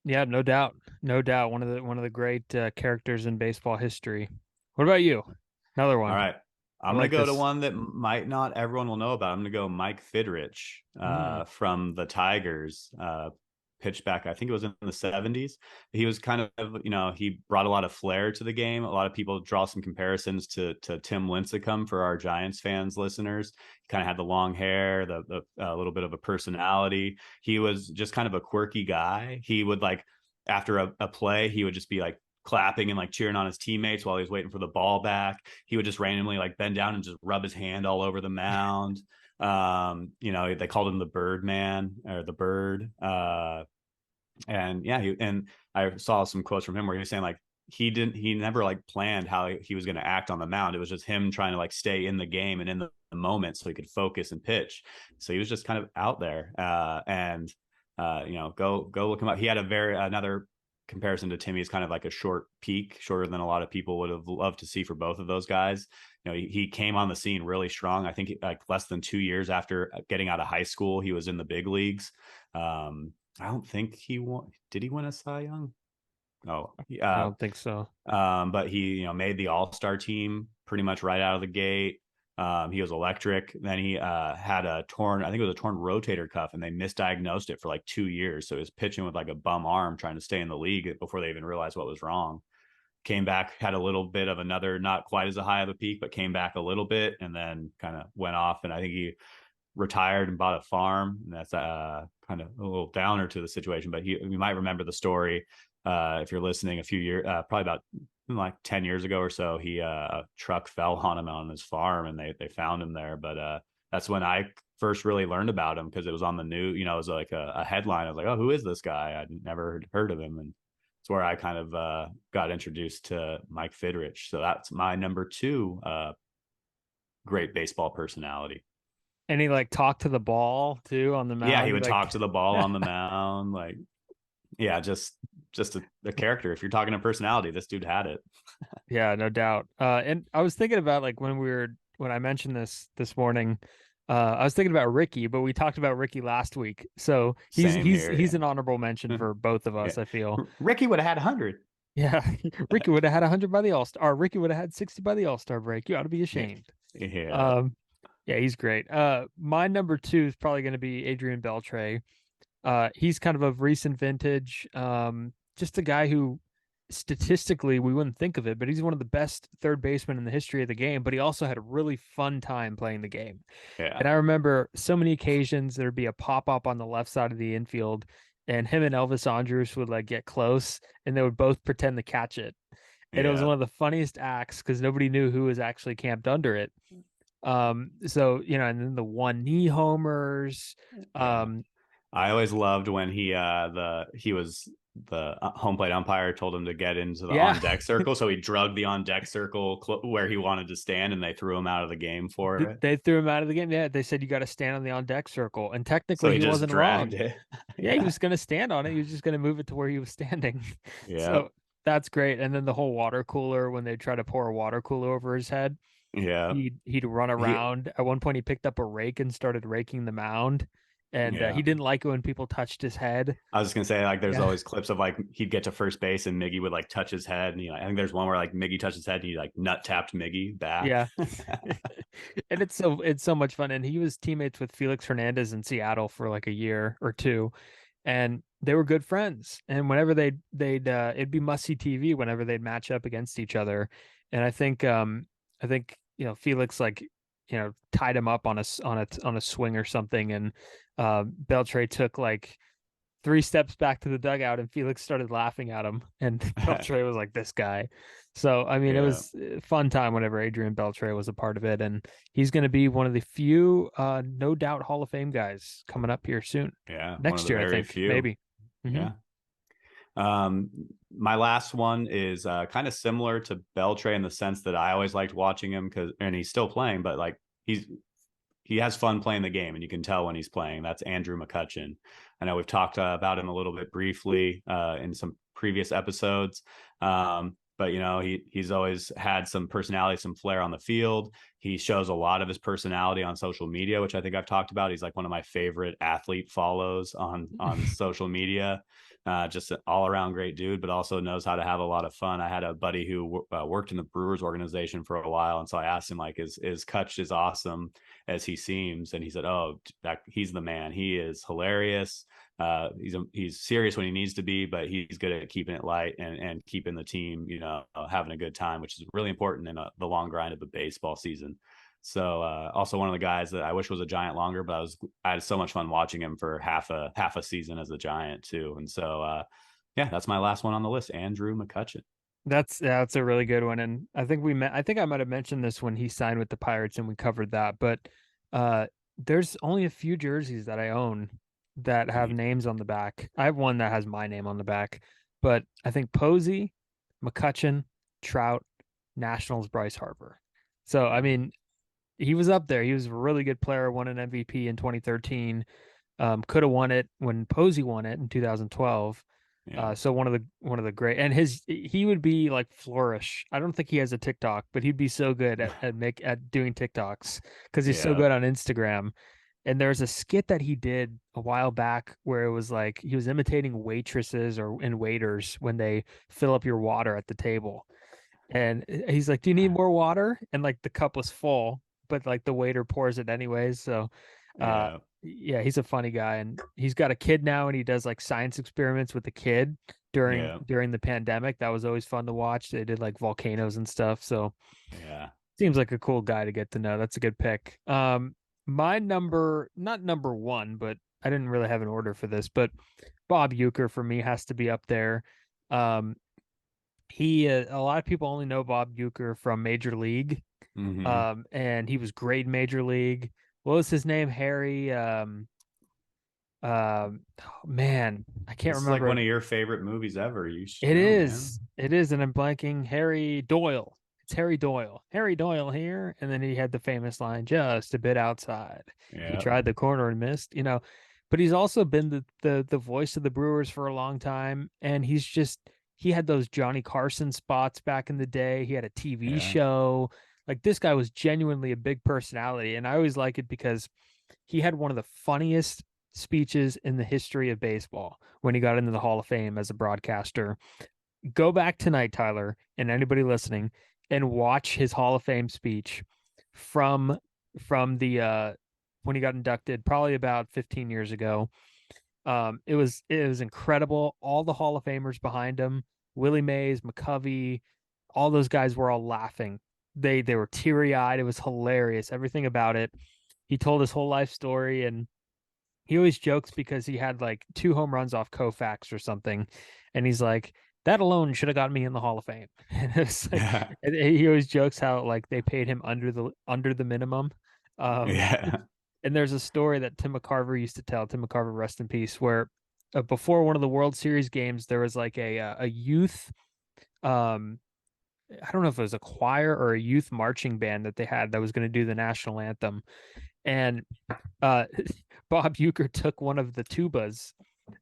Yeah, no doubt. No doubt. One of the great characters in baseball history. What about you? Another All one. right. I I'm going to like go to this. one that might not everyone will know about. I'm going to go Mike Fidrich Mm. from the Tigers. Pitched back, I think it was in the 70s. He was kind of, he brought a lot of flair to the game. A lot of people draw some comparisons to Tim Lincecum for our Giants fans listeners. He kind of had the long hair, the little bit of a personality. He was just kind of a quirky guy. He would like, after a play, he would just be like clapping and like cheering on his teammates while he was waiting for the ball back. He would just randomly like bend down and just rub his hand all over the mound. They called him the Bird Man or the Bird. And yeah, and I saw some quotes from him where he was saying like he never like planned how he was going to act on the mound. It was just him trying to like stay in the game and in the moment so he could focus and pitch. So he was just kind of out there. Go look him up. He had another comparison to Timmy is kind of like a short peak, shorter than a lot of people would have loved to see for both of those guys. He came on the scene really strong. I think like less than 2 years after getting out of high school, he was in the big leagues. I don't think he won. Did he win a Cy Young? Oh, I yeah. don't think so. But he, made the All-Star team pretty much right out of the gate. He was electric. Then he had I think it was a torn rotator cuff, and they misdiagnosed it for like 2 years. So he was pitching with like a bum arm, trying to stay in the league before they even realized what was wrong. Came back, had a little bit of another, not quite as a high of a peak, but came back a little bit, and then kind of went off. And I think he retired and bought a farm. And that's kind of a little downer to the situation, but you might remember the story if you're listening. A few years, probably about like 10 years ago or so, a truck fell on him on his farm, and they found him there. But that's when I first really learned about him, because it was on the news. It was like a headline. I was like, oh, who is this guy? I'd never heard of him. And it's where I kind of got introduced to Mike Fidrich. So that's my number two great baseball personality. And he like talked to the ball too on the Yeah, he mound. would talk Like, to the ball on the mound. Like, yeah, just a character. If you're talking a personality, this dude had it. yeah, no doubt. And I was thinking about like when I mentioned this morning, I was thinking about Ricky, but we talked about Ricky last week. So Same he's here. an honorable mention Yeah. for both of Yeah. us, I feel. Ricky would have had 100. Yeah. Ricky would have had 100 by the All-Star, or Ricky would have had 60 by the All-Star break. You ought to be Yeah. ashamed. Yeah. Um, yeah, he's great. My number two is probably going to be Adrian Beltre. He's kind of recent vintage. Just a guy who statistically we wouldn't think of it, but he's one of the best third basemen in the history of the game. But he also had a really fun time playing the game. Yeah. And I remember so many occasions there'd be a pop up on the left side of the infield, and him and Elvis Andrus would like get close, and they would both pretend to catch it. And it was Yeah. one of the funniest acts because nobody knew who was actually camped under it. So and then the one knee homers. Yeah. Um, I always loved when he was the home plate umpire told him to get into the yeah, on deck circle, so he drugged the on deck circle where he wanted to stand, and they threw him out of the game for it. they threw him out of the game. Yeah, they said you got to stand on the on deck circle, and So technically he he just wasn't dragged wrong. it. Yeah, he Yeah. was going to stand on it. He was just going to move it to where he was standing. Yeah. So that's great. And then the whole water cooler when they try to pour a water cooler over his head, Yeah. he'd run He around. At one point, he picked up a rake and started raking the mound, and he yeah. didn't like it when people touched his head. I was just gonna say, like, there's Yeah, always clips of like he'd get to first base and Miggy would like touch his head, and I think there's one where like Miggy touched his head and he like nut tapped Miggy back. yeah. And it's so much fun. And he was teammates with Felix Hernandez in Seattle for like a year or two, and they were good friends. And whenever they'd it'd be must see TV whenever they'd match up against each other. And I think Felix like tied him up on a swing or something, and Beltre took like 3 steps back to the dugout, and Felix started laughing at him, and Beltre was like, "This guy." So I mean, it Yeah. was a fun time whenever Adrian Beltre was a part of it, and he's going to be one of the few, no doubt, Hall of Fame guys coming up here soon. Yeah. One of Next the year, I very think, few. maybe. Mm-hmm. Yeah. Um, my last one is kind of similar to Beltre in the sense that I always liked watching him and he's still playing, but like he has fun playing the game, and you can tell when he's playing. That's Andrew McCutchen. I know we've talked about him a little bit briefly in some previous episodes. But he's always had some personality, some flair on the field. He shows a lot of his personality on social media, which I think I've talked about. He's like one of my favorite athlete follows on social media. Just an all around great dude, but also knows how to have a lot of fun. I had a buddy who worked in the Brewers organization for a while, and so I asked him like, "Is Kutch as awesome as he seems?" And he said, "Oh, he's the man. He is hilarious. He's serious when he needs to be, but he's good at keeping it light and keeping the team, having a good time, which is really important in the long grind of the baseball season." So also one of the guys that I wish was a Giant longer, but I had so much fun watching him for half a season as a Giant too. And so yeah, that's my last one on the list, Andrew McCutchen. That's a really good one, and I think I think I might have mentioned this when he signed with the Pirates, and we covered that. But there's only a few jerseys that I own that have names on the back. I have one that has my name on the back, but I think Posey, McCutchen, Trout, Nationals, Bryce Harper. So I mean, he was up there. He was a really good player. Won an MVP in 2013. Could have won it when Posey won it in 2012. Yeah. So one of the great, and he would be like Flourish. I don't think he has a TikTok, but he'd be so good at doing TikToks because he's so Yeah. good on Instagram. And there's a skit that he did a while back where it was like he was imitating waitresses and waiters when they fill up your water at the table. And he's like, "Do you need more water?" And like the cup was full, but like the waiter pours it anyways. So, uh, Yeah. yeah, he's a funny guy, and he's got a kid now, and he does like science experiments with the kid Yeah. during the pandemic. That was always fun to watch. They did like volcanoes and stuff. So Yeah. seems like a cool guy to get to know. That's a good pick. My not number one, but I didn't really have an order for this, but Bob Uecker for me has to be up there. Um, a lot of people only know Bob Uecker from Major League, Mm-hmm. and he was great in Major League. What was his name? Harry. Oh, man, I can't This is like remember. one of your favorite movies ever. You should It know, man. is. It is, and I'm blanking. Harry Doyle. It's Harry Doyle. Harry Doyle here, and then he had the famous line, "Just a bit outside." He Yeah. tried the corner and missed. But he's also been the voice of the Brewers for a long time, and he had those Johnny Carson spots back in the day. He had a TV Yeah. show. Like this guy was genuinely a big personality, and I always like it because he had one of the funniest speeches in the history of baseball when he got into the Hall of Fame as a broadcaster. Go back tonight, Tyler, and anybody listening, and watch his Hall of Fame speech from the when he got inducted, probably about 15 years ago. It was incredible. All the Hall of Famers behind him, Willie Mays, McCovey, all those guys were all laughing. They were teary eyed. It was hilarious. Everything about it. He told his whole life story, and he always jokes because he had like 2 home runs off Koufax or something, and he's like, that alone should have got me in the Hall of Fame. And it's like, Yeah. and he always jokes how like they paid him under the minimum. Um, Yeah. and there's a story that Tim McCarver used to tell. Tim McCarver, rest in peace, where before one of the World Series games, there was like a youth, um, I don't know if it was a choir or a youth marching band that they had that was going to do the national anthem, and uh, Bob Uecker took one of the tubas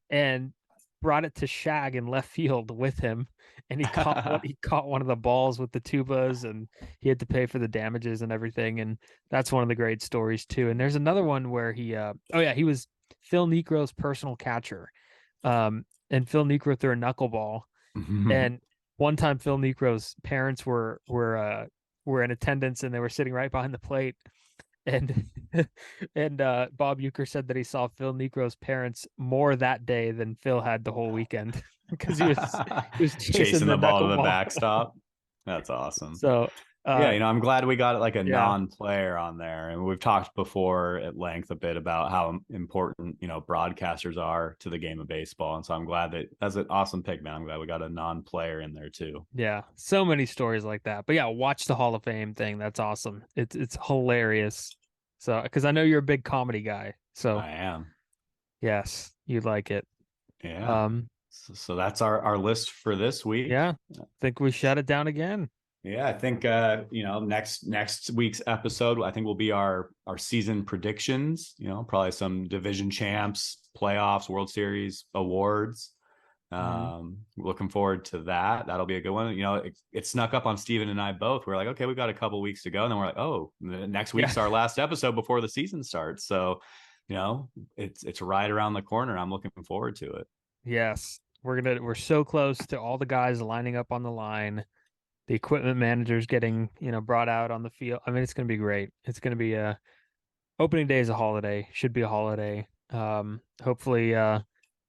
and brought it to Shag in left field with him, and he caught one of the balls with the tubas, and he had to pay for the damages and everything. And that's one of the great stories too. And there's another one where he was Phil Niekro's personal catcher, and Phil Niekro threw a knuckleball, and one time Phil Niekro's parents were in attendance, and they were sitting right behind the plate, and and Bob Uecker said that he saw Phil Niekro's parents more that day than Phil had the whole weekend because he was chasing Chasing the the ball to the knuckleball. backstop. That's awesome. So Yeah, I'm glad we got like a Yeah, non-player on there. And we've talked before at length a bit about how important, broadcasters are to the game of baseball. And so I'm glad that's an awesome pick, man. I'm glad we got a non-player in there too. yeah. So many stories like that. But yeah, watch the Hall of Fame thing. That's awesome. It's hilarious. So, because I know you're a big comedy guy. So I am. yes, you'd like it. Yeah. Um, So that's our list for this week. yeah, think we shut it down again. Yeah, I think next week's episode I think will be our season predictions, probably some division champs, playoffs, World Series awards. Mhm. Looking forward to that. That'll be a good one. It snuck up on Steven and I both. We're like, okay, we've got a couple weeks to go. And then we're like, oh, next Yeah. week's our last episode before the season starts. So, it's right around the corner. I'm looking forward to it. Yes. We're so close to all the guys lining up on the line. The equipment managers getting, brought out on the field. I mean, it's gonna be great. It's gonna be opening day is a holiday, should be a holiday. Hopefully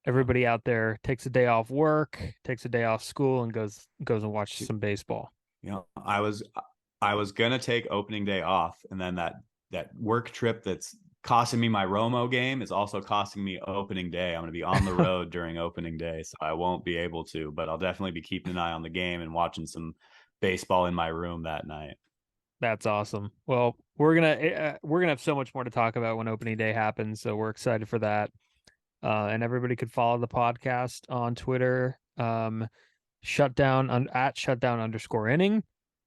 everybody out there takes a day off work, takes a day off school, and goes and watches some baseball. I was gonna take opening day off, and then that work trip that's costing me my Romo game is also costing me opening day. I'm gonna be on the road during opening day, so I won't be able to, but I'll definitely be keeping an eye on the game and watching some baseball in my room that night. That's awesome. Well, we're gonna have so much more to talk about when opening day happens, so we're excited for that. And everybody could follow the podcast on Twitter, @shutdown_inning,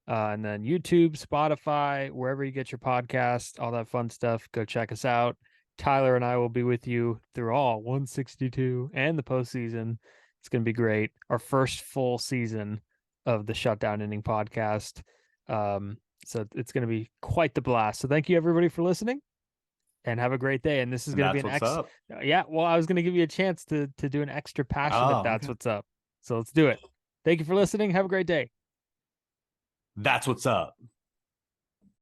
and then YouTube, Spotify, wherever you get your podcast, all that fun stuff. Go check us out. Tyler and I will be with you through all 162 and the postseason. It's going to be great. Our first full season of the Shutdown Inning Podcast. So it's going to be quite the blast. So thank you everybody for listening, and have a great day. And this is And going to be that's an what's X. up. Yeah, well, I was going to give you a chance to do an extra passionate. Oh, That's okay. what's up. So let's do it. Thank you for listening. Have a great day. That's what's up.